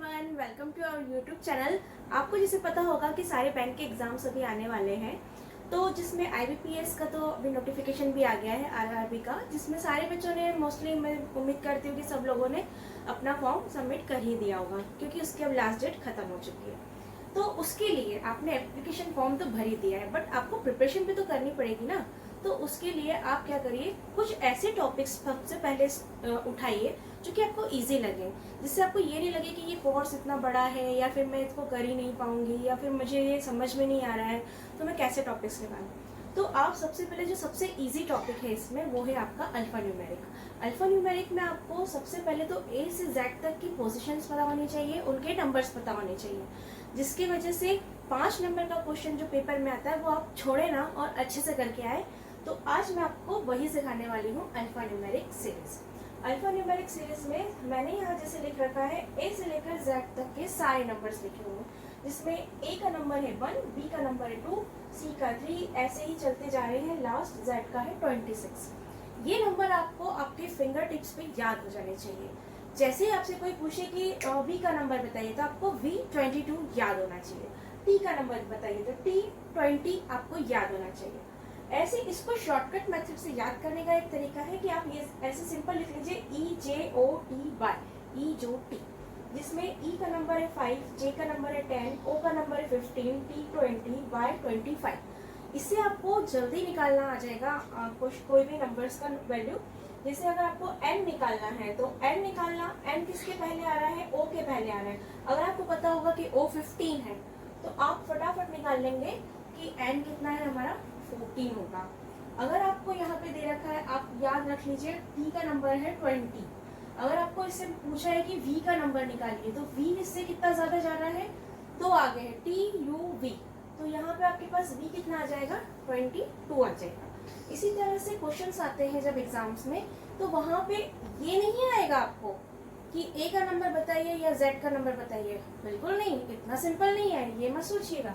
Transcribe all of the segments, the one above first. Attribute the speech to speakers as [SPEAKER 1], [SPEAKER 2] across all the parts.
[SPEAKER 1] Everyone, welcome to our YouTube channel. आपको जैसे पता होगा कि सारे बैंक के एग्जाम्स अभी आने वाले हैं, तो जिसमें आईबीपीएस का तो अभी नोटिफिकेशन भी आ गया है, आरआरबी का, जिसमें सारे बच्चों ने मोस्टली, मैं उम्मीद करती हूँ कि सब लोगों ने अपना फॉर्म सबमिट कर ही दिया होगा, क्योंकि उसकी अब लास्ट डेट खत्म हो चुकी है। तो उसके लिए आपने एप्लीकेशन फॉर्म तो भर ही दिया है, बट आपको प्रिपरेशन भी तो करनी पड़ेगी ना। तो उसके लिए आप क्या करिए, कुछ ऐसे टॉपिक्स सबसे पहले उठाइए जो कि आपको इजी लगे, जिससे आपको ये नहीं लगे कि ये कोर्स इतना बड़ा है, या फिर मैं इसको कर ही नहीं पाऊंगी, या फिर मुझे ये समझ में नहीं आ रहा है, तो मैं कैसे टॉपिक्स निकालूं। तो आप सबसे पहले जो सबसे इजी टॉपिक है इसमें, वो है आपका अल्फा न्यूमेरिक। अल्फा न्यूमेरिक में आपको सबसे पहले तो ए से जेड तक की पोजीशंस पता होनी चाहिए, उनके नंबर्स पता होने चाहिए, जिसकी वजह से 5 नंबर का क्वेश्चन जो पेपर में आता है वो आप छोड़े ना और अच्छे से करके आए। तो आज मैं आपको वही सिखाने वाली हूँ, alpha numeric series. Alpha numeric series में मैंने यहाँ जैसे लिख रखा है, ए से लेकर जेड तक के सारे नंबर्स लिखे हुए हैं, जिसमें ए का नंबर है 1, बी का नंबर है 2, सी का 3, ऐसे ही चलते जा रहे हैं, लास्ट जेड का है 26। ये नंबर आपको आपके फिंगर टिप्स पे याद हो जाने चाहिए। जैसे ही आपसे कोई पूछे कि वी का नंबर बताइए, तो आपको V22 याद होना चाहिए। टी का नंबर बताइए, तो T20 आपको याद होना चाहिए। ऐसे इसको शॉर्टकट मेथड से याद करने का एक तरीका है कि आप ये ऐसे सिंपल लिख लीजिए, EJOTY, ई जो टी, जिसमें ई का नंबर है 5, जे का नंबर है 10, ओ का नंबर है 15, T20, Y25। इससे आपको जल्दी निकालना आ जाएगा कोई भी नंबर्स का वैल्यू। जैसे अगर आपको n निकालना है, तो n निकालना, n किसके पहले आ रहा है, o के पहले आ रहा है। अगर आपको पता होगा कि o 15 है, तो आप फटाफट निकाल लेंगे कि n कितना है हमारा, 14 होगा। अगर आपको यहाँ पे दे रखा है, आप याद रख लीजिए, t का नंबर है 20। अगर आपको इससे पूछा है कि v का नंबर निकालिए, तो v इससे कितना ज्यादा जा रहा है, तो आगे है TUV, तो यहाँ पे आपके पास v कितना आ जाएगा, 22 आ जाएगा। इसी तरह से क्वेश्चंस आते हैं जब एग्जाम्स में, तो वहां पे ये नहीं आएगा आपको कि ए का नंबर बताइए या जेड का नंबर बताइए, बिल्कुल नहीं, इतना सिंपल नहीं है, ये मत सोचिएगा।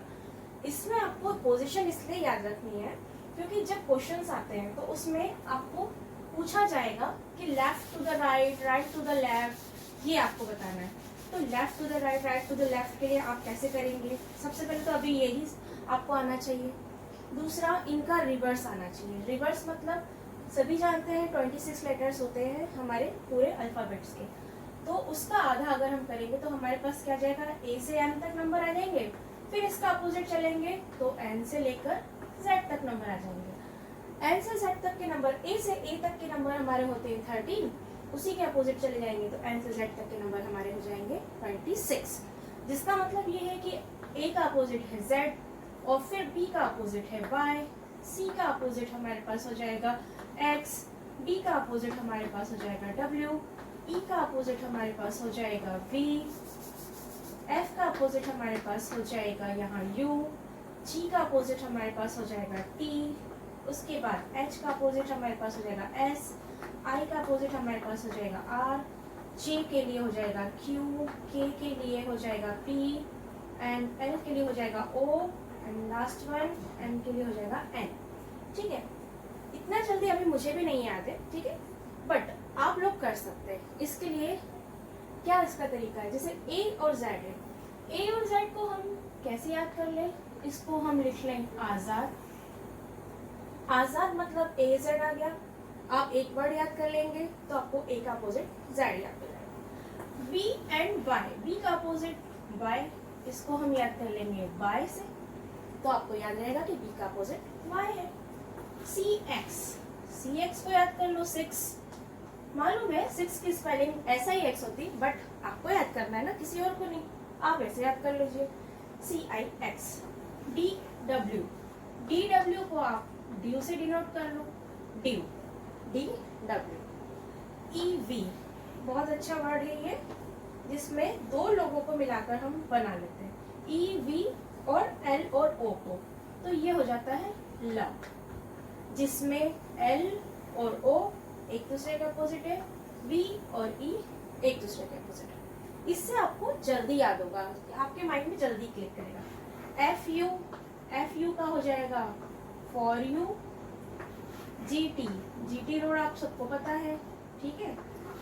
[SPEAKER 1] इसमें आपको पोजीशन इसलिए याद रखनी है क्योंकि जब क्वेश्चंस आते हैं तो उसमें आपको पूछा जाएगा कि left to the right, right to the left, ये आपको बताना है। तो left to the right, right to the left के लिए आप कैसे करेंगे, सबसे पहले तो अभी यही आपको आना चाहिए। दूसरा, इनका रिवर्स आना चाहिए। रिवर्स मतलब सभी जानते हैं 26 लेटर्स होते हैं हमारे पूरे अल्फाबेट्स के, तो उसका आधा अगर हम करेंगे तो हमारे पास क्या जाएगा, ए से एम तक नंबर आ जाएंगे, फिर इसका अपोजिट चलेंगे तो एन से लेकर जेड तक नंबर आ जाएंगे। एन से जेड तक के नंबर, ए से ए तक के नंबर हमारे होते हैं 13, उसी के अपोजिट चले जाएंगे तो एन से जेड तक के नंबर हमारे हो जाएंगे 26। जिसका मतलब ये है कि ए का अपोजिट है जेड, और फिर बी का अपोजिट है y, सी का अपोजिट हमारे पास हो जाएगा x, डी का अपोजिट हमारे पास हो जाएगा w, ई का अपोजिट हमारे पास हो जाएगा v, f का अपोजिट हमारे पास हो जाएगा यहाँ u, g का अपोजिट हमारे पास हो जाएगा t, उसके बाद h का अपोजिट हमारे पास हो जाएगा s, i का अपोजिट हमारे पास हो जाएगा r, j के लिए हो जाएगा q, k के लिए हो जाएगा p, एंड l के लिए हो जाएगा o, and last one N के लिए हो जाएगा एन। ठीक है, इतना जल्दी अभी मुझे भी नहीं याद है, ठीक है, बट आप लोग कर सकते हैं। इसके लिए क्या इसका तरीका है, जैसे ए और जेड है, ए और जेड को हम कैसे याद कर लें, इसको हम लिख लें आजाद। आजाद मतलब ए जेड आ गया, आप एक वर्ड याद कर लेंगे तो आपको ए का अपोजिट जेड याद हो जाएगा। बी एंड वाई, बी का अपोजिट वाई, इसको हम याद कर लेंगे वाई से, तो आपको याद रहेगा कि b का अपोजिट y है। cx को याद कर लो 6, मालूम है 6 की स्पेलिंग ऐसा ही x होती, बट आपको याद करना है ना, किसी और को नहीं, आप ऐसे याद कर लीजिए cix। dw को आप ड्यू से डिनोट कर लो, ड्यू, dw। ev बहुत अच्छा वर्ड है ये, जिसमें दो लोगों को मिलाकर हम बना लेते हैं, ev और L और O को, तो ये हो जाता है लव, जिसमें L और O एक दूसरे के अपोजिट है, V और E एक दूसरे के अपोजिट है। इससे आपको जल्दी याद होगा, आपके माइंड में जल्दी क्लिक करेगा। FU का हो जाएगा फॉर यू, GT रोड आप सबको पता है, ठीक है।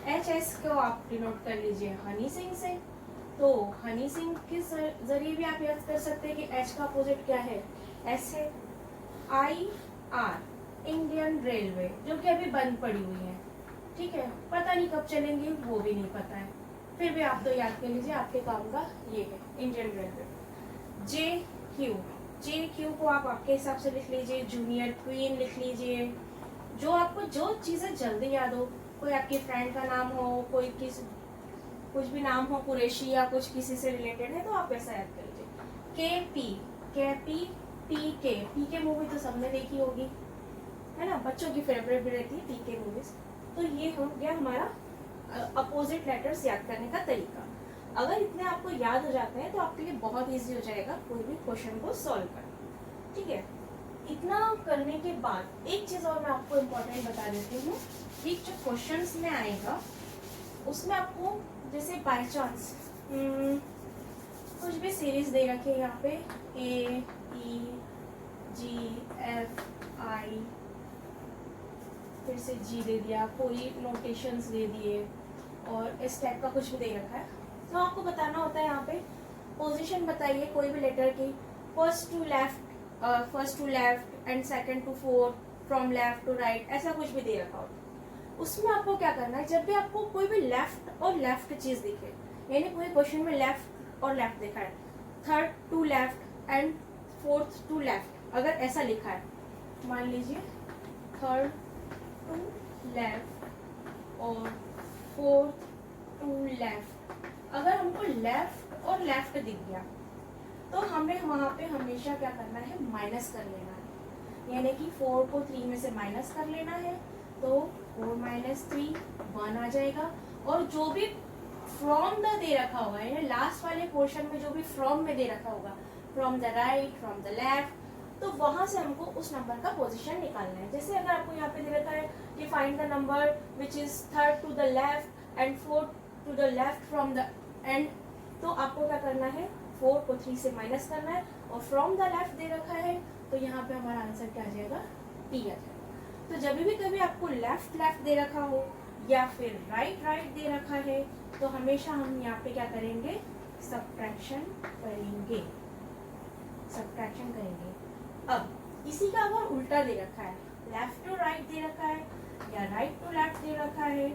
[SPEAKER 1] HS को आप डिनोट कर लीजिए हनी सिंह से, तो हनी सिंह के जरिए भी आप याद कर सकते हैं कि एच का अपोजिट क्या है, एस है। आई आर इंडियन रेलवे, जो कि अभी बंद पड़ी हुई है, ठीक है, पता नहीं कब चलेंगी वो भी नहीं पता है, फिर भी आप तो याद कर लीजिए, आपके काम का ये है इंडियन रेलवे। जे क्यू, जे क्यू को आप आपके हिसाब से लिख लीजिए, जूनियर क्वीन लिख लीजिए, जो आपको जो चीज़ें जल्दी याद हो, कोई आपकी फ्रेंड का नाम हो, कोई कुछ भी नाम हो, कुरैशी या कुछ किसी से रिलेटेड है तो आप वैसा याद कर लीजिए। के पी, पी के मूवी तो सबने देखी होगी, है ना, बच्चों की फेवरेट भी रहती है पी के मूवीज। तो ये हो गया हमारा अपोजिट लेटर्स याद करने का तरीका। अगर इतने आपको याद हो जाते हैं तो आपके लिए बहुत इजी हो जाएगा कोई भी क्वेश्चन को सॉल्व करना, ठीक है। इतना करने के बाद एक चीज़ और मैं आपको इम्पोर्टेंट बता देती हूँ कि जो क्वेश्चंस में आएगा उसमें आपको जैसे बाय चांस कुछ भी सीरीज दे रखे हैं यहाँ पे, ए ई जी एफ आई, फिर से जी दे दिया, कोई नोटेशंस दे दिए और इस टाइप का कुछ भी दे रखा है, तो आपको बताना होता है यहाँ पे पोजीशन बताइए कोई भी लेटर की, first to left and second to fourth, from left to right, ऐसा कुछ भी दे रखा होता है। उसमें आपको क्या करना है, जब भी आपको कोई भी लेफ्ट और लेफ्ट चीज दिखे, यानी कोई क्वेश्चन में लेफ्ट और लेफ्ट दिखा है, third to left and fourth to left, अगर ऐसा लिखा है, मान लीजिए थर्ड टू लेफ्ट और फोर्थ टू लेफ्ट, अगर हमको लेफ्ट और लेफ्ट दिख गया तो हमें वहाँ पे हमेशा क्या करना है, माइनस कर लेना है, यानी कि 4 को 3 में से माइनस कर लेना है, तो 4 माइनस 3 1 आ जाएगा। और जो भी फ्रॉम द दे रखा होगा, यानी लास्ट वाले पोर्शन में जो भी फ्रॉम में दे रखा होगा, from the right, from the left, तो वहां से हमको उस नंबर का पोजीशन निकालना है। जैसे अगर आपको यहाँ पे दे रखा है कि find the number which is third to the left and fourth to the left from the end, तो आपको क्या करना है, 4 को 3 से माइनस करना है, और फ्रॉम द लेफ्ट दे रखा है तो यहाँ पे हमारा आंसर क्या आ जाएगा, टी आ जाएगा। तो जब भी कभी आपको लेफ्ट लेफ्ट दे रखा हो या फिर राइट राइट दे रखा है, तो हमेशा हम यहाँ पे क्या करेंगे, सब्ट्रैक्शन करेंगे, सब्ट्रैक्शन करेंगे। अब इसी का अगर उल्टा दे रखा है, लेफ्ट टू राइट दे रखा है या राइट टू लेफ्ट दे रखा है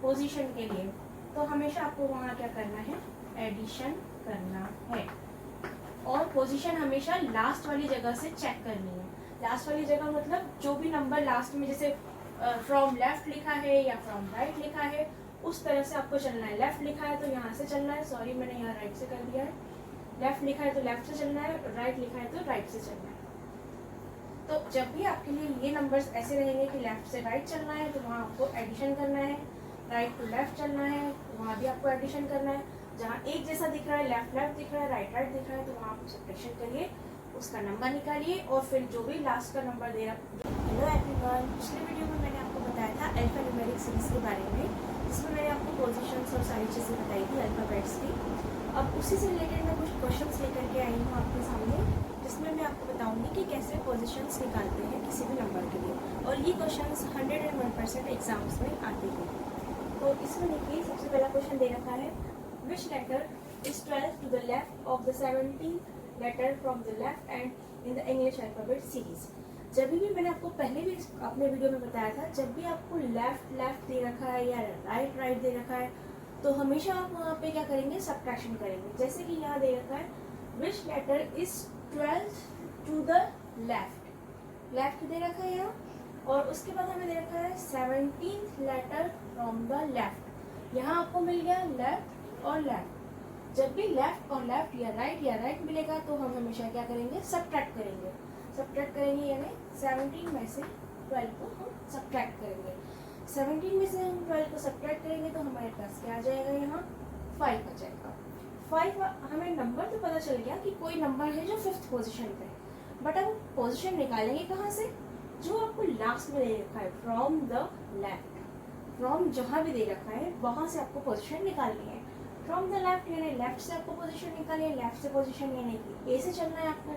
[SPEAKER 1] पोजीशन के लिए, तो हमेशा आपको वहाँ क्या करना है, एडिशन करना है। और पोजीशन हमेशा लास्ट वाली जगह से चेक करनी है। लास्ट वाली जगह मतलब जो भी नंबर लास्ट में, जैसे फ्रॉम लेफ्ट लिखा है या फ्रॉम राइट लिखा है, उस तरह से आपको चलना है। लेफ्ट लिखा है तो यहाँ से चलना है, सॉरी मैंने यहाँ राइट से कर दिया है, लेफ्ट लिखा है तो लेफ्ट से चलना है, राइट लिखा है तो राइट से चलना है। तो जब भी आपके लिए ये नंबर्स ऐसे रहेंगे कि लेफ्ट से राइट चलना है, तो वहाँ आपको एडिशन करना है, राइट टू लेफ्ट चलना है, वहाँ भी आपको एडिशन करना है। जहाँ एक जैसा दिख रहा है, लेफ्ट लेफ्ट दिख रहा है, राइट राइट दिख रहा है, तो वहाँ आप सब्ट्रैक्शन करिए, उसका नंबर निकालिए, और फिर जो भी लास्ट का नंबर दे रहा। हेलो एवरीवन, पिछले वीडियो में मैंने आपको बताया था अल्फान्यूमेरिक सीरीज के बारे में, जिसमें मैंने आपको पोजीशंस और सारी चीज़ें बताई थी अल्फ़ाबेट्स की। अब उसी से रिलेटेड मैं कुछ क्वेश्चंस लेकर के आई हूँ आपके सामने, जिसमें मैं आपको बताऊंगी कि कैसे पोजीशंस निकालते हैं किसी भी नंबर के लिए, और ये क्वेश्चंस 101% एग्जाम्स में आते हैं। तो इसमें देखिए, सबसे पहला क्वेश्चन दे रखा है, which letter is 12 to the left of the 17 letter from the left and in the English alphabet series. जब भी मैंने आपको पहले भी अपने वीडियो में बताया था, जब भी आपको लेफ्ट लेफ्ट दे रखा है या राइट राइट दे रखा है, तो हमेशा आप वहाँ पे क्या करेंगे, सब्ट्रैक्शन करेंगे। जैसे कि यहाँ दे रखा है, which letter is 12 to the left, left दे रखा है यहाँ, और उसके बाद हमें दे रखा है 17th letter from the left. यहाँ आपको मिल गया लेफ्ट और लेफ्ट। जब भी लेफ्ट और लेफ्ट या राइट मिलेगा, तो हम हमेशा क्या करेंगे, सब्ट्रैक्ट करेंगे। सब्ट्रैक्ट करेंगे यानी 17 में से 12 को हम सब्ट्रैक्ट करेंगे। 17 में से हम 12 को सब्ट्रैक्ट करेंगे तो हमारे पास क्या आ जाएगा, यहाँ 5 आ जाएगा। 5 हमें नंबर तो पता चल गया कि कोई नंबर है जो 5th पोजीशन पे है, बट अब पोजीशन निकालेंगे कहाँ से, जो आपको लास्ट में दे रखा है, फ्रॉम द लेफ्ट। फ्रॉम जहाँ भी दे रखा है वहाँ से आपको पोजीशन निकालनी है। फ्रॉम द लेफ्ट यानी लेफ्ट से आपको पोजीशन निकालनी है, लेफ्ट से पोजीशन यानी कि ए से चलना है आपको।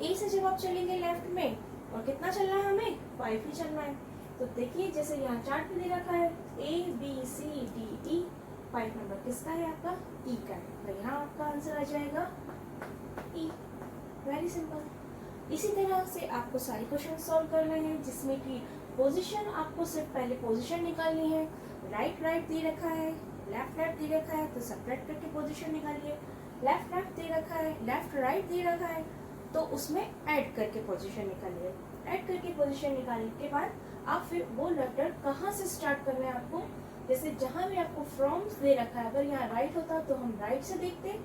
[SPEAKER 1] ए से जब आप चलेंगे लेफ्ट में, और कितना चलना है हमें, 5 ही चलना है। तो देखिए, जैसे यहाँ चार्ट पे दे रखा है A B C D E, 5 number किसका है आपका ई का है, तो यहाँ आपका आंसर आ जाएगा ई। Very simple. इसी तरह से आपको सारे क्वेश्चन सॉल्व करने हैं जिसमें कि पोजीशन आपको सिर्फ पहले पोजीशन निकालनी है। राइट राइट दे रखा है, लेफ्ट लेफ्ट दे रखा है तो सब्ट्रैक्ट करके पोजीशन निकालिए। लेफ्ट लेफ्ट दे रखा है, लेफ्ट राइट दे रखा है तो उसमें ऐड करके पोजीशन निकालिए। ऐड करके पोजीशन निकालने के बाद आप फिर वो लेटर कहाँ से स्टार्ट करना है आपको, जैसे जहाँ भी आपको फ्रॉम दे रखा है, अगर यहाँ राइट होता तो हम राइट से देखते,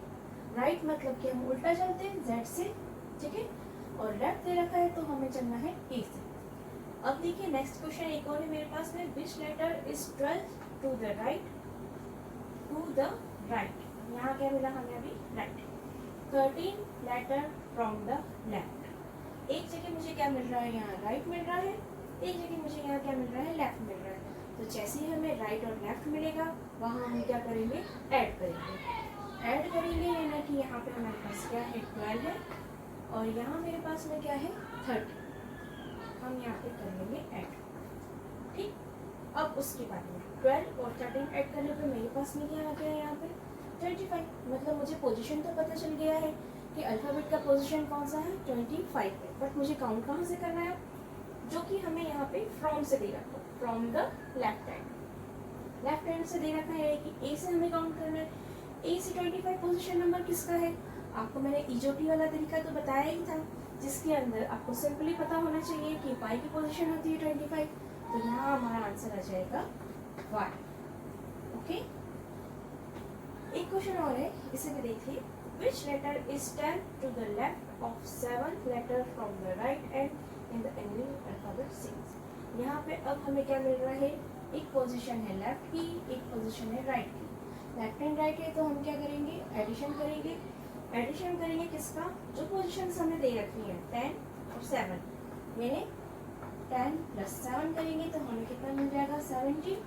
[SPEAKER 1] राइट मतलब कि हम उल्टा चलते हैं जेड से, ठीक है, और लेफ्ट दे रखा है तो हमें चलना है ए से। अब देखिए नेक्स्ट क्वेश्चन एक और है मेरे पास में, which letter is 12 to the right, to the right, यहाँ क्या मिला हमें अभी right. 13 letter from the left, एक जगह मुझे क्या मिल रहा है यहाँ राइट मिल रहा है, एक जगह मुझे यहाँ क्या मिल रहा है लेफ्ट मिल रहा है, तो जैसे ही हमें राइट और लेफ्ट मिलेगा वहाँ हम क्या करेंगे ऐड करेंगे। ऐड करेंगे यानी कि यहाँ पे हमारे पास क्या है 12 है और यहाँ मेरे पास में क्या है 30, हम यहाँ पे कर लेंगे ऐड, ठीक। अब उसके बाद में 12 और 13 ऐड करने पे मेरे पास में क्या आ गया यहाँ पे 25, मतलब मुझे पोजीशन तो पता चल गया है कि अल्फ़ाबेट का पोजीशन कौन सा है 25 है, बट मुझे काउंट कहाँ से करना है, जो कि हमें यहाँ पे फ्रॉम से दे रखा है, from the left hand, left hand से दे रखा है कि ए से हमें काउंट करना है। ए से 25 पोजीशन नंबर किसका है, आपको मैंने ईजोटी वाला तरीका तो बताया ही था, जिसके अंदर आपको सिंपली पता होना चाहिए कि पाई की पोजीशन होती है 25, तो यहाँ हमारा आंसर आ जाएगा 1। ओके, एक क्वेश्चन और है, इसे भी देखिए। Which letter is 10 to the left of 7 letter from the right end in the English alphabet 6? यहाँ पे अब हमें क्या मिल रहा है, एक पोजीशन है लेफ्ट की, एक पोजीशन है राइट की। लेफ्ट एंड राइट है तो हम क्या करेंगे एडिशन करेंगे। एडिशन करेंगे किसका, जो पोजीशन हमें दे रखी है 10 और 7, यानी 10 + 7 करेंगे तो हमें कितना मिल जाएगा 17।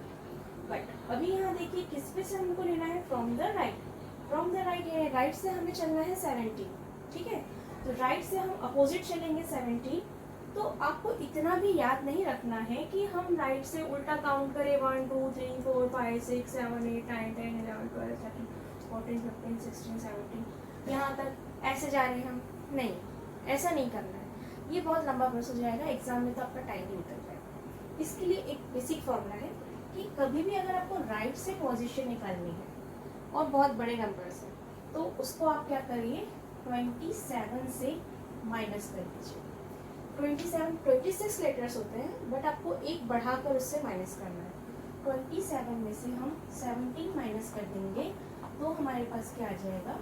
[SPEAKER 1] बट अभी यहाँ देखिए किस पे से हमको लेना है from the right, from the right है, राइट से हमें चलना है 17, ठीक है, तो राइट से हम अपोजिट चलेंगे 17। तो आपको इतना भी याद नहीं रखना है कि हम राइट से उल्टा काउंट करें 1 2 3 4 5 6 7 8 9 10 11 12 13 14 15 16 17 यहाँ तक ऐसे जा रहे हैं हम, नहीं ऐसा नहीं करना है, ये बहुत लंबा प्रोसेस हो जाएगा, एग्जाम में तो आपका टाइम ही निकल जाएगा। इसके लिए एक बेसिक फॉर्मूला है कि कभी भी अगर आपको राइट से पोजीशन निकालनी है और बहुत बड़े नंबर से, तो उसको आप क्या करिए 27 से माइनस कर दीजिए। 26 लेटर्स होते हैं बट आपको एक बढ़ाकर उससे माइनस करना है। 27 में से हम 17 माइनस कर देंगे तो हमारे पास क्या आ जाएगा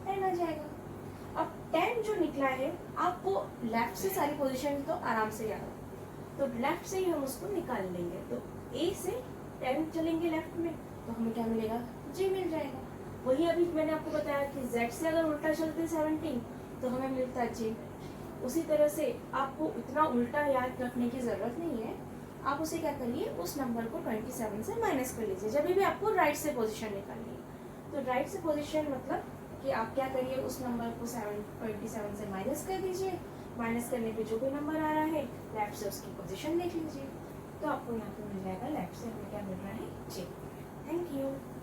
[SPEAKER 1] 10 आ जाएगा। अब 10 जो निकला है आपको लेफ्ट से सारी पोजीशन तो आराम से याद हो, तो लेफ्ट से ही हम उसको निकाल लेंगे, तो ए से 10 चलेंगे लेफ्ट में तो हमें क्या मिलेगा जी मिल जाएगा। वही अभी मैंने आपको बताया कि Z से अगर उल्टा चलते 17 तो हमें मिलता J। उसी तरह से आपको इतना उल्टा याद रखने की ज़रूरत नहीं है, आप उसे क्या करिए उस नंबर को 27 से माइनस कर लीजिए जब भी आपको राइट से पोजीशन निकालनी है। तो राइट से पोजीशन मतलब कि आप क्या करिए उस नंबर को 27 से माइनस कर दीजिए, माइनस करने पे जो भी नंबर आ रहा है लेफ्ट से उसकी पोजीशन देख लीजिए, तो आपको यहाँ पे मिल जाएगा लेफ्ट से हमें क्या मिल रहा है J। Thank you.